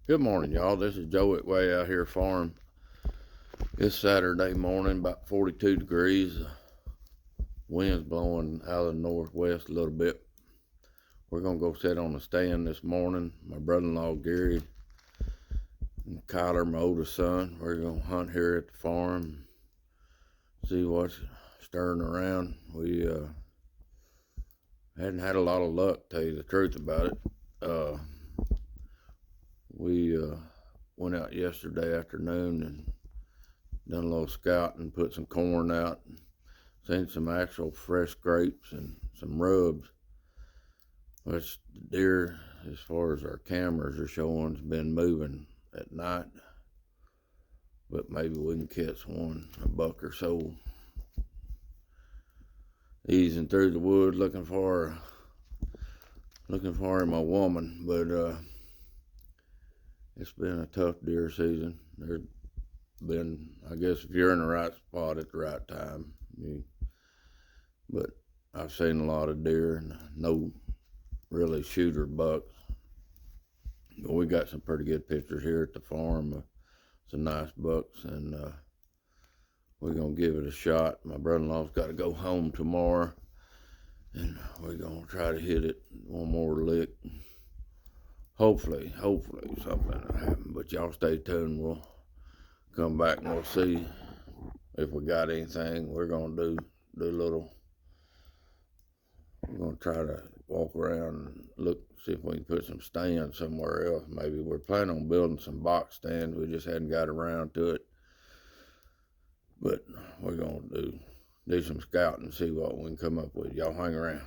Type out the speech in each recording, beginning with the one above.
Good morning, y'all. This is Joe at Way Out Here Farm. It's Saturday morning, about 42 degrees. Wind's blowing out of the northwest a little bit. We're going to go sit on the stand this morning. My brother-in-law, Gary, and Kyler, my oldest son, we're going to hunt here at the farm, see what's stirring around. We hadn't had a lot of luck, to tell you the truth about it. We went out yesterday afternoon and done a little scouting, put some corn out, and seen some actual fresh grapes and some rubs. Which the deer, as far as our cameras are showing, has been moving at night. But maybe we can catch one, a buck or so, easing through the woods looking for my woman. But it's been a tough deer season. There's been, I guess, if you're in the right spot at the right time. But I've seen a lot of deer and no really shooter bucks. But we got some pretty good pictures here at the farm. Some nice bucks, and we're gonna give it a shot. My brother-in-law's got to go home tomorrow, and we're gonna try to hit it one more lick. Hopefully something will happen. But y'all stay tuned. We'll come back and we'll see if we got anything. We're gonna do a little. We're gonna try to walk around and look, see if we can put some stands somewhere else. Maybe we're planning on building some box stands. We just hadn't got around to it. But we're gonna do some scouting and see what we can come up with. Y'all hang around.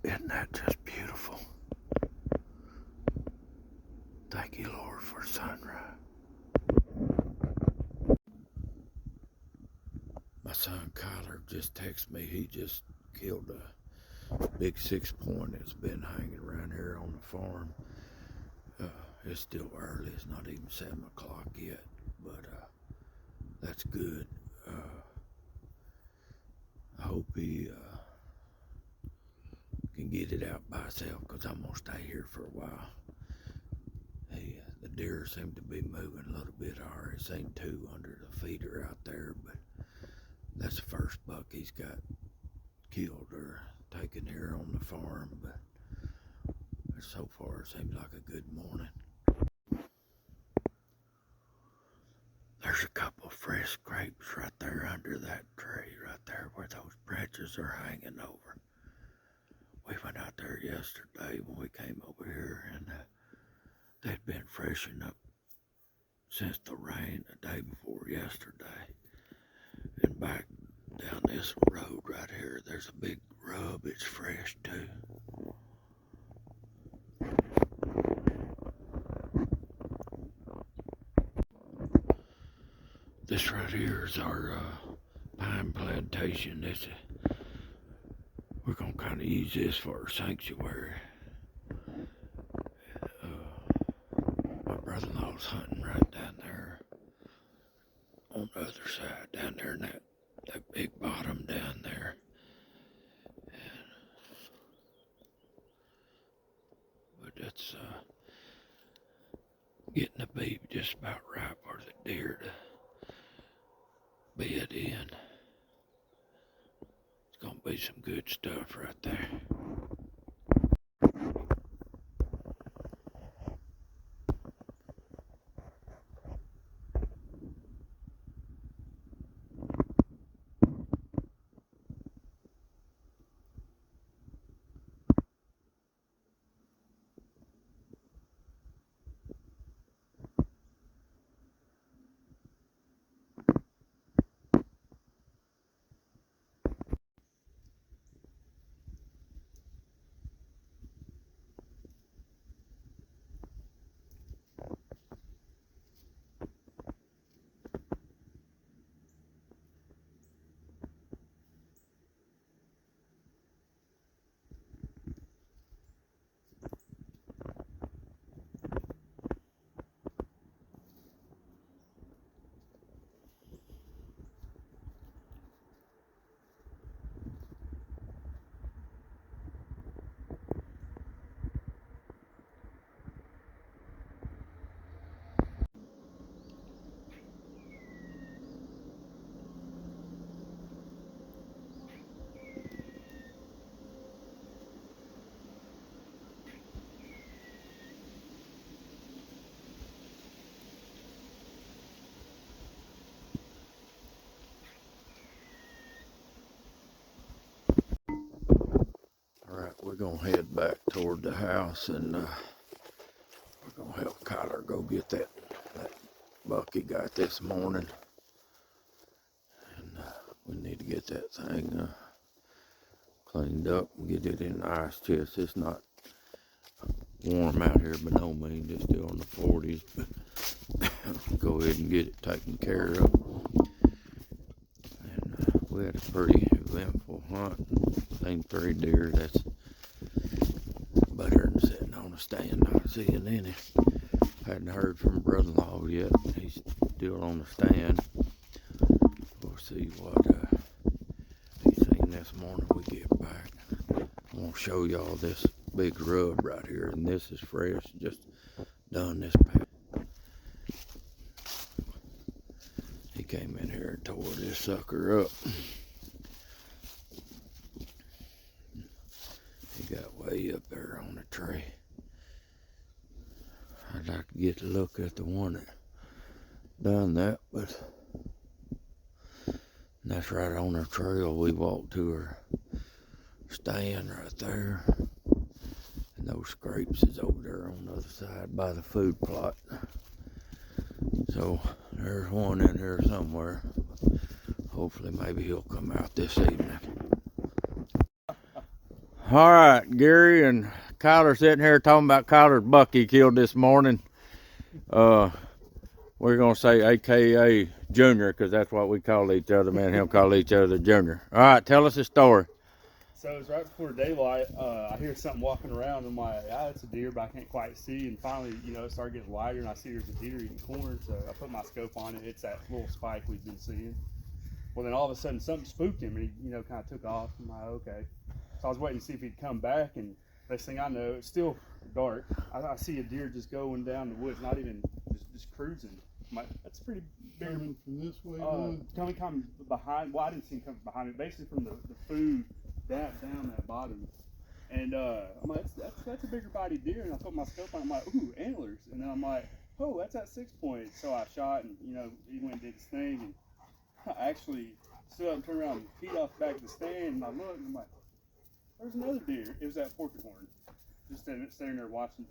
Isn't that just beautiful? Thank you, Lord, for sunrise. My son Kyler just texted me. He just killed a big 6-point that's been hanging around here on the farm. It's still early. It's not even 7 o'clock yet, but that's good. I hope he can get it out by himself, because I'm gonna stay here for a while. The deer seem to be moving a little bit. I already seen 2 under the feeder out there, but that's the first buck he's got killed or taken here on the farm. But so far it seems like a good morning. There's a couple of fresh grapes right there under that tree, right there where those branches are hanging over. We went out there yesterday when we came over here, and they'd been freshening up since the rain the day before yesterday. And back down this road right here, there's a big rub. It's fresh too. This right here is our pine plantation. We're gonna kind of use this for our sanctuary. My brother-in-law's hunting right down there on the other side, down there in that big bottom down there. But that's getting to be just about right for the deer to bed in. It's gonna be some good stuff right there. we're gonna head back toward the house, and we're gonna help Kyler go get that buck he got this morning. And we need to get that thing cleaned up and get it in the ice chest. It's not warm out here by no means. It's still in the 40s, but go ahead and get it taken care of. And we had a pretty eventful hunt. Seen 3 deer. That's better than sitting on a stand not seeing any. Hadn't heard from brother-in-law yet. He's still on the stand. We'll see what he's seen this morning when we get back. I'm gonna show y'all this big rub right here, and this is fresh, just done this past. He came in here and tore this sucker up. He got way up there on the tree. I'd like to get a look at the one that done that, but that's right on our trail. We walked to her stand right there, and those scrapes is over there on the other side by the food plot. So there's one in here somewhere. Hopefully maybe he'll come out this evening. All right, Gary and Kyler sitting here talking about Kyler's buck he killed this morning. We're gonna say AKA Junior, because that's what we call each other. Me and him call each other Junior. All right, tell us the story. So it was right before daylight. I hear something walking around. I'm like, it's a deer, but I can't quite see. And finally, it started getting lighter, and I see there's a deer eating corn. So I put my scope on it. It's that little spike we've been seeing. Well, then all of a sudden, something spooked him, and he, kind of took off. I'm like, okay. So I was waiting to see if he'd come back, and next thing I know, it's still dark. I see a deer just going down the woods, not even just cruising. I'm like, that's pretty big. Coming from this way, coming behind. Well, I didn't see him coming behind me. Basically, from the food down that bottom. And I'm like, that's a bigger body deer. And I put my scope on. I'm like, ooh, antlers. And then I'm like, oh, that's at 6 points. So I shot, and he went and did his thing. And I actually stood up and turned around and feet off the back of the stand. And I looked, and I'm like, there's another deer. It was that porcupine horn, just standing there watching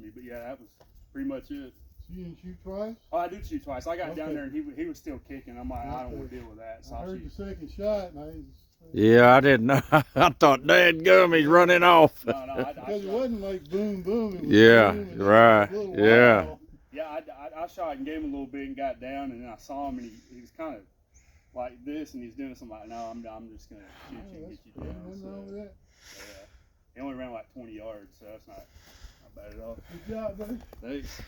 me. But yeah, that was pretty much it. So you didn't shoot twice? Oh, I did shoot twice. I got down there, and he was still kicking. I'm like, I don't want to deal with that. So I heard the second shot, and Yeah, I didn't know. I thought, dadgum, he's running off. No, because it wasn't like boom, boom. It was Yeah, boom, right. Yeah. Yeah, I shot and gave him a little bit and got down, and then I saw him, and he was kind of like this, and he's doing something like, no, I'm just gonna shoot you and get you down. Nothing wrong with that. Yeah, he only ran like 20 yards, so that's not bad at all. Good job, buddy. Thanks.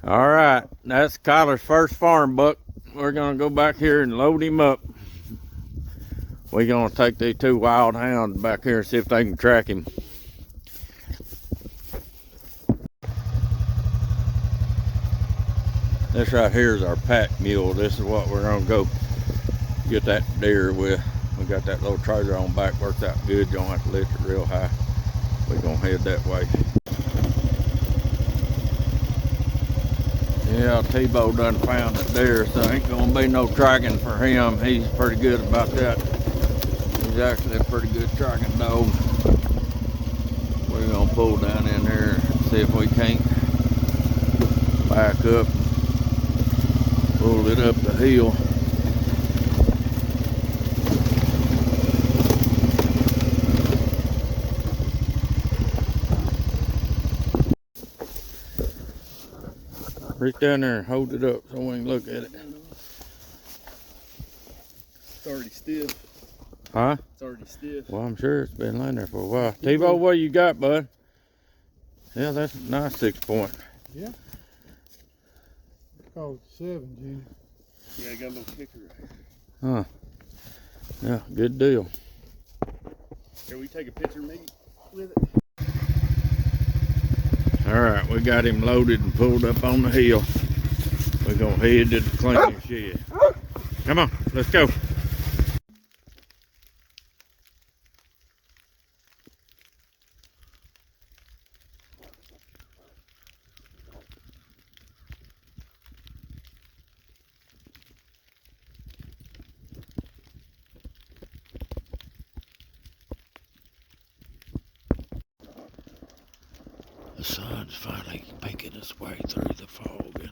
All right, that's Kyler's first farm buck. We're gonna go back here and load him up. We're gonna take these 2 wild hounds back here and see if they can track him. This right here is our pack mule. This is what we're gonna go get that deer with. We got that little trailer on back, works out good. You don't have to lift it real high. We're gonna head that way. Yeah, T-Bo done found it there, so ain't gonna be no tracking for him. He's pretty good about that. He's actually a pretty good tracking dog. We're gonna pull down in there and see if we can't back up, pull it up the hill. Reach down there and hold it up so we can look at it. It's already stiff. Huh? It's already stiff. Well, I'm sure it's been laying there for a while. T-Bo, what you got, bud? Yeah, that's a nice 6 point. Yeah. Called 7, Junior. Yeah, I got a little kicker right here. Huh. Yeah, good deal. Here, we take a picture of me with it. All right, we got him loaded and pulled up on the hill. We're gonna head to the cleaning shed. Come on, let's go. sun's finally making its way through the fog and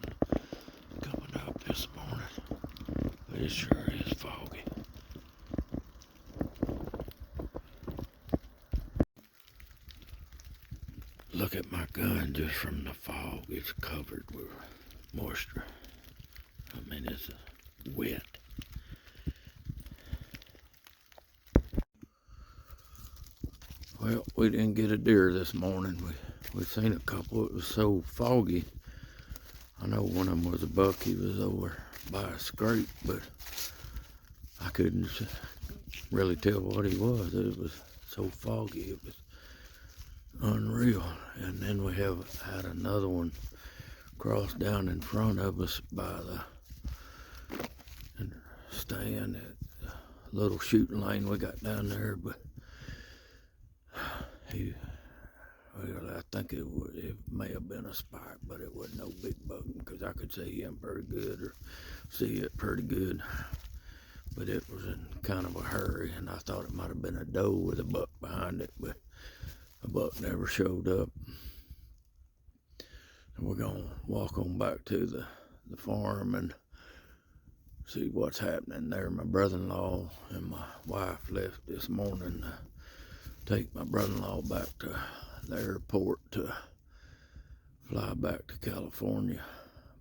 coming up this morning. But it sure is foggy. Look at my gun just from the fog. It's covered with moisture. I mean, it's wet. Well, we didn't get a deer this morning. We seen a couple. It was so foggy. I know one of them was a buck. He was over by a scrape, but I couldn't really tell what he was. It was so foggy. It was unreal. And then we had another one cross down in front of us by the stand at the little shooting lane we got down there, but well, I think it may have been a spike, but it wasn't no big buck because I could see him pretty good, or see it pretty good. But it was in kind of a hurry, and I thought it might have been a doe with a buck behind it, but a buck never showed up. And we're gonna walk on back to the farm and see what's happening there. My brother-in-law and my wife left this morning to take my brother-in-law back to the airport to fly back to California.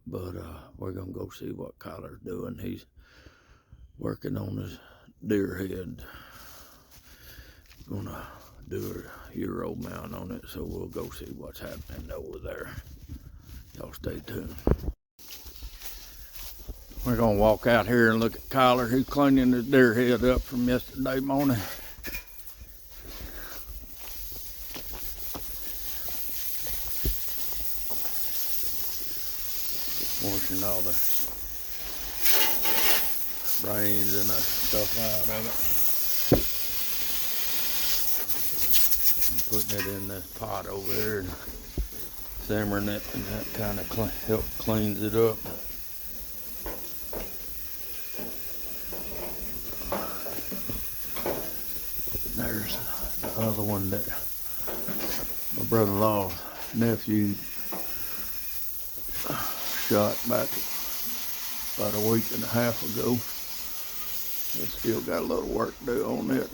But we're gonna go see what Kyler's doing. He's working on his deer head. Gonna do a Euro mount on it, so we'll go see what's happening over there. Y'all stay tuned. We're gonna walk out here and look at Kyler. He's cleaning his deer head up from yesterday morning. Washing all the brains and the stuff out of it. And putting it in the pot over there and simmering it, and that kind of helps cleans it up. There's the other one that my brother-in-law's nephew shot back about a week and a half ago. They still got a little work to do on it.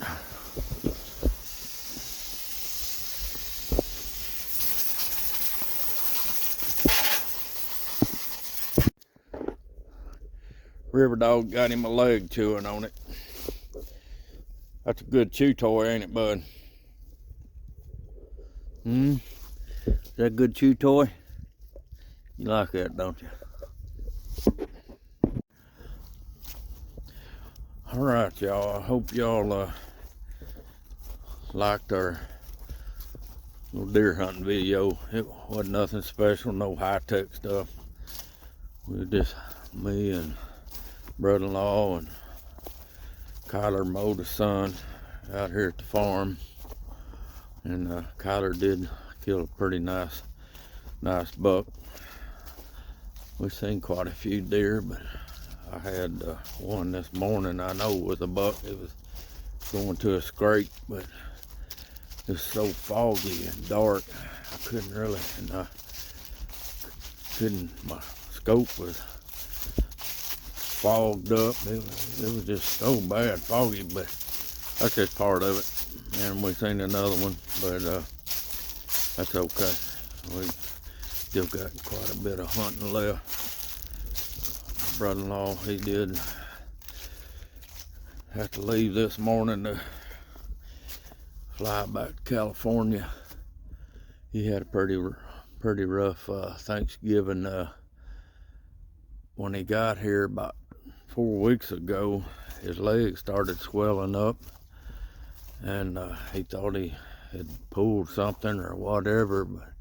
River Dog got him a leg chewing on it. That's a good chew toy, ain't it, bud? Is that a good chew toy? You like that, don't you? All right, y'all. I hope y'all liked our little deer hunting video. It wasn't nothing special, no high-tech stuff. We were just me and brother-in-law and Kyler mowed his son out here at the farm, and Kyler did kill a pretty nice buck. We've seen quite a few deer, but I had one this morning I know was a buck. It was going to a scrape, but it was so foggy and dark I couldn't really, and my scope was fogged up. It was just so bad foggy, but that's just part of it. And we seen another one, but that's okay. We still got quite a bit of hunting left. My brother-in-law, he did have to leave this morning to fly back to California. He had a pretty rough Thanksgiving. When he got here about 4 weeks ago, his legs started swelling up, and he thought he had pulled something or whatever. But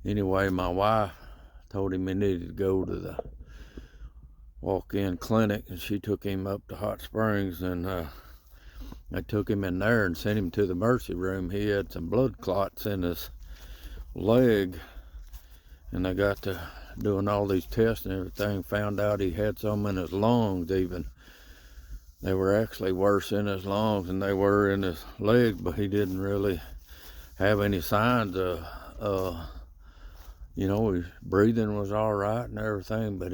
anyway, my wife told him he needed to go to the walk-in clinic, and she took him up to Hot Springs, and they took him in there and sent him to the emergency room. He had some blood clots in his leg, and they got to doing all these tests and everything, found out he had some in his lungs even. They were actually worse in his lungs than they were in his legs, but he didn't really have any signs of you know, his breathing was all right and everything, but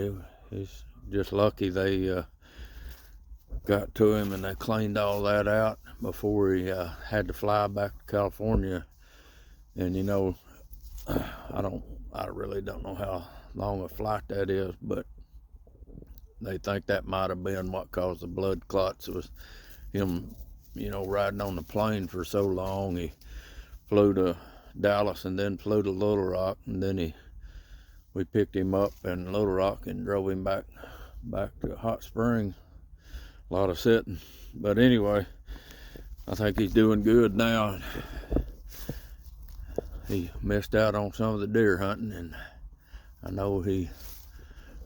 he's just lucky they got to him and they cleaned all that out before he had to fly back to California. And you know, I really don't know how long a flight that is, but they think that might have been what caused the blood clots. Was him, you know, riding on the plane for so long. He flew to Dallas and then flew to Little Rock, and then we picked him up in Little Rock and drove him back to Hot Springs. A lot of sitting, but anyway, I think he's doing good now. He missed out on some of the deer hunting, and I know he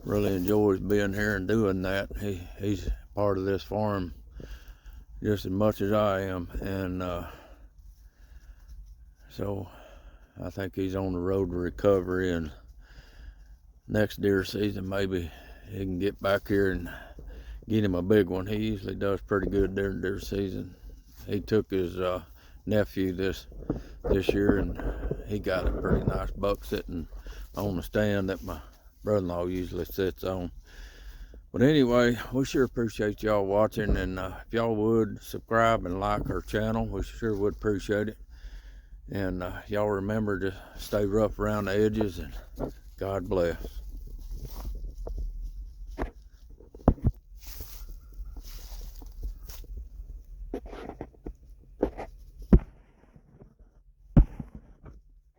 really enjoys being here and doing that. He's part of this farm just as much as I am, and so I think he's on the road to recovery, and next deer season maybe he can get back here and get him a big one. He usually does pretty good during deer season. He took his nephew this year, and he got a pretty nice buck sitting on the stand that my brother-in-law usually sits on. But anyway, we sure appreciate y'all watching, and if y'all would subscribe and like our channel, we sure would appreciate it. And y'all remember to stay rough around the edges, and God bless.